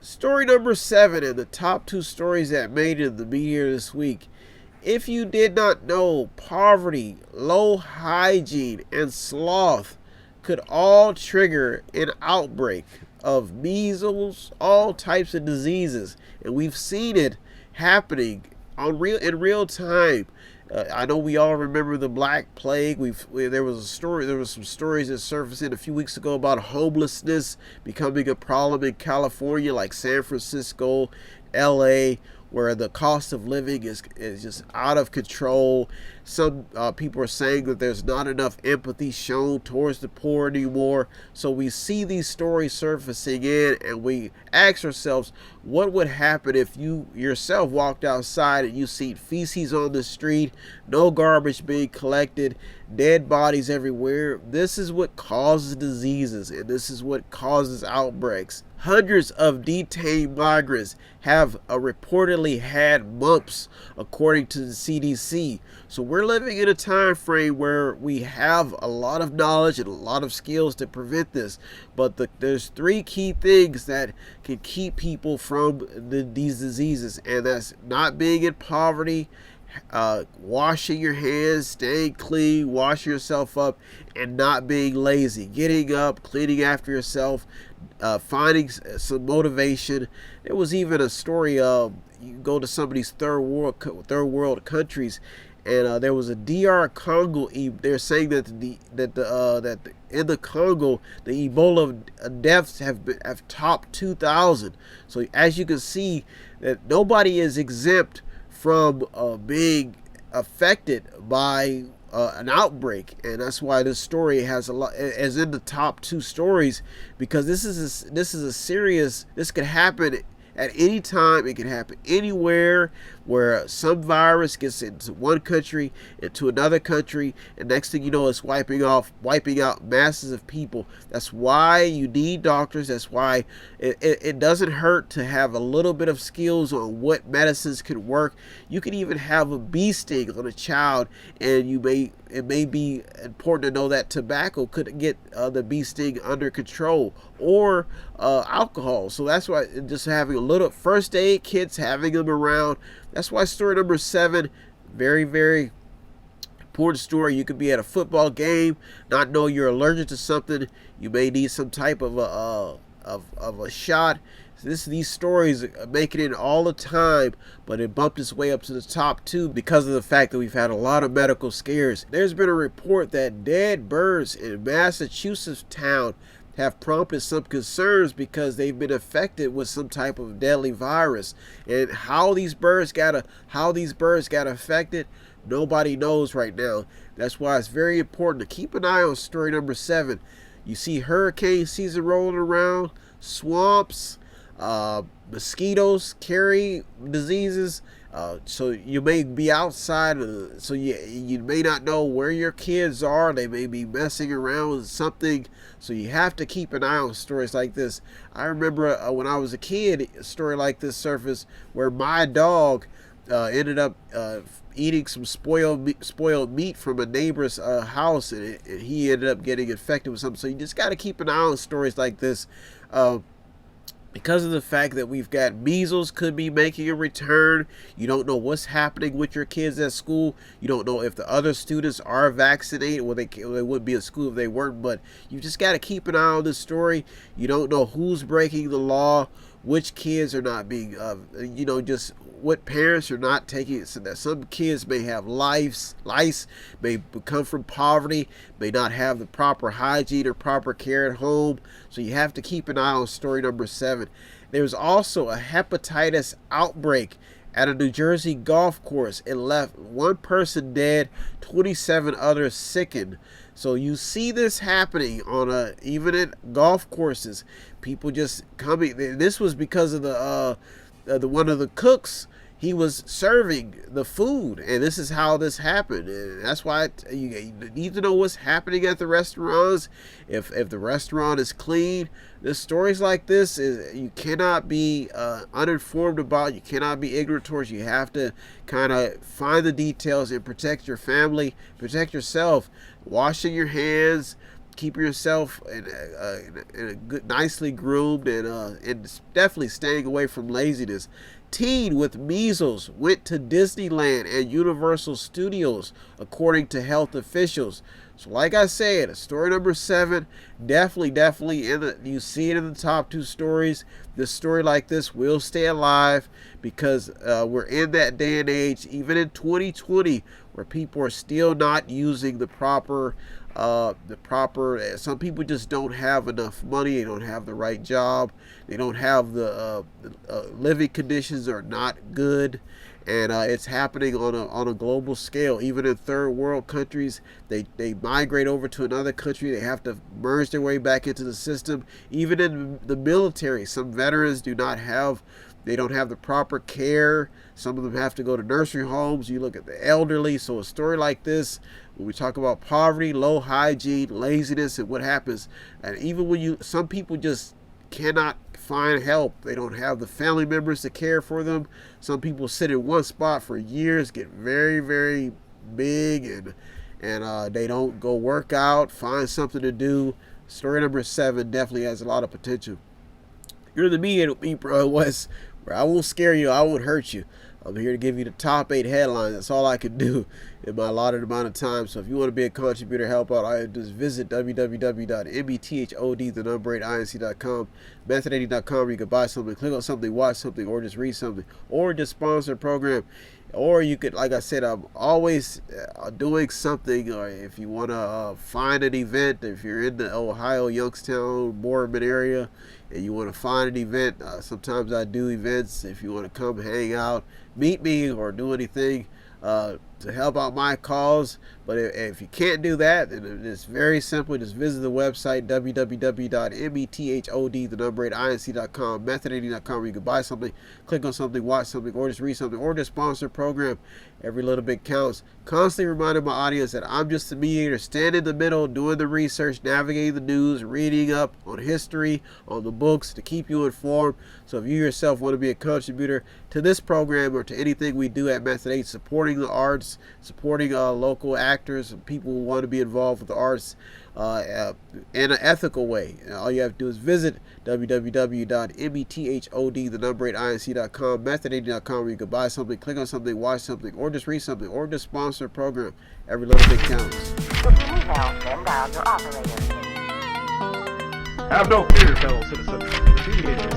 Story number 7 and the top 2 stories that made it in the media this week. If you did not know, poverty, low hygiene, and sloth could all trigger an outbreak of measles, all types of diseases, and we've seen it happening in real time. I know we all remember the Black Plague. There was some stories that surfaced in a few weeks ago about homelessness becoming a problem in California, like San Francisco, L.A., where the cost of living is just out of control. Some people are saying that there's not enough empathy shown towards the poor anymore. So we see these stories surfacing in, and we ask ourselves, what would happen if you yourself walked outside and you see feces on the street, no garbage being collected, dead bodies everywhere? This is what causes diseases, and this is what causes outbreaks. Hundreds of detained migrants have reportedly had mumps, according to the CDC. So we're living in a time frame where we have a lot of knowledge and a lot of skills to prevent this. But there's 3 key things that can keep people from these diseases, and that's not being in poverty, washing your hands, staying clean, washing yourself up, and not being lazy. Getting up, cleaning after yourself, finding some motivation. There was even a story. You go to some of these third world countries, and there was a DR Congo. They're saying that in the Congo, the Ebola deaths have topped 2,000. So as you can see, that nobody is exempt from being affected by an outbreak, and that's why this story has a lot as in the top 2 stories, because this is a serious. This could happen at any time. It can happen anywhere, where some virus gets into one country, into another country, and next thing you know, it's wiping out masses of people. That's why you need doctors. That's why it doesn't hurt to have a little bit of skills on what medicines can work. You can even have a bee sting on a child, and it may be important to know that tobacco could get the bee sting under control, or alcohol. So that's why just having a little first aid kits, having them around. That's why story number 7, very, very important story. You could be at a football game, not know you're allergic to something. You may need some type of a shot. These stories make it in all the time, but it bumped its way up to the top 2 because of the fact that we've had a lot of medical scares. There's been a report that dead birds in Massachusetts town have prompted some concerns because they've been affected with some type of deadly virus. And how these birds got affected, nobody knows right now. That's why it's very important to keep an eye on story number 7. You see hurricane season rolling around, swamps, mosquitoes carry diseases. So you may be outside, so you may not know where your kids are. They may be messing around with something. So you have to keep an eye on stories like this. I remember when I was a kid, a story like this surfaced where my dog ended up eating some spoiled meat from a neighbor's house, and he ended up getting infected with something. So you just got to keep an eye on stories like this. Because of the fact that we've got measles could be making a return. You don't know what's happening with your kids at school. You don't know if the other students are vaccinated. Well, they wouldn't be at school if they weren't, but you just got to keep an eye on this story. You don't know who's breaking the law, which kids are not being, just what parents are not taking. So that some kids may have lice, may come from poverty, may not have the proper hygiene or proper care at home. So you have to keep an eye on story number 7. There's also a hepatitis outbreak at a New Jersey golf course. It left 1 person dead, 27 others sickened. So you see this happening on even at golf courses. People just coming. This was because of the one of the cooks. He was serving the food, and this is how this happened. And that's why you need to know what's happening at the restaurants. If the restaurant is clean, the stories like this you cannot be uninformed about. You cannot be ignorant towards. You have to kind of find the details and protect your family, protect yourself. Washing your hands, keeping yourself in a good, nicely groomed, and definitely staying away from laziness. Teen with measles went to Disneyland and Universal Studios, according to health officials. So, like I said, story number 7, definitely you see it in the top 2 stories. This story like this will stay alive because we're in that day and age, even in 2020, where people are still not using the proper. Some people just don't have enough money. They don't have the right job. They don't have the living conditions are not good, and it's happening on a global scale. Even in third world countries, they migrate over to another country. They have to merge their way back into the system. Even in the military, some veterans they don't have the proper care. Some of them have to go to nursery homes. You look at the elderly. So a story like this, when we talk about poverty, low hygiene, laziness, and what happens, and even when some people just cannot find help. They don't have the family members to care for them. Some people sit in one spot for years, get very, very big, and they don't go work out, find something to do. Story number 7 definitely has a lot of potential. You're the Mediator with me, bro, Wes, where I won't scare you, I won't hurt you. I'm here to give you the top 8 headlines. That's all I can do in my allotted amount of time. So if you want to be a contributor, help out, I just visit www.method8inc.com, method80.com, where you can buy something, click on something, watch something, or just read something, or just sponsor a program. Or you could, like I said, I'm always doing something. Or if you want to find an event, if you're in the Ohio, Youngstown, Mormon area, and you want to find an event, sometimes I do events. If you want to come hang out, meet me, or do anything to help out my cause. But if you can't do that, then it's very simple. Just visit the website www.method8inc.com, method80.com, where you can buy something, click on something, watch something, or just read something, or just sponsor a program. Every little bit counts. Constantly reminding my audience that I'm just the mediator, standing in the middle, doing the research, navigating the news, reading up on history, on the books, to keep you informed. So if you yourself want to be a contributor to this program or to anything we do at Method 8, supporting the arts, supporting local actors and people who want to be involved with the arts in an ethical way, all you have to do is visit www.method8inc.com, method80.com, where you can buy something, click on something, watch something, or just read something, or just sponsor a program. Every little bit counts. If you need help, then dial your operator. Have no fear, fellow citizens. The Mediator is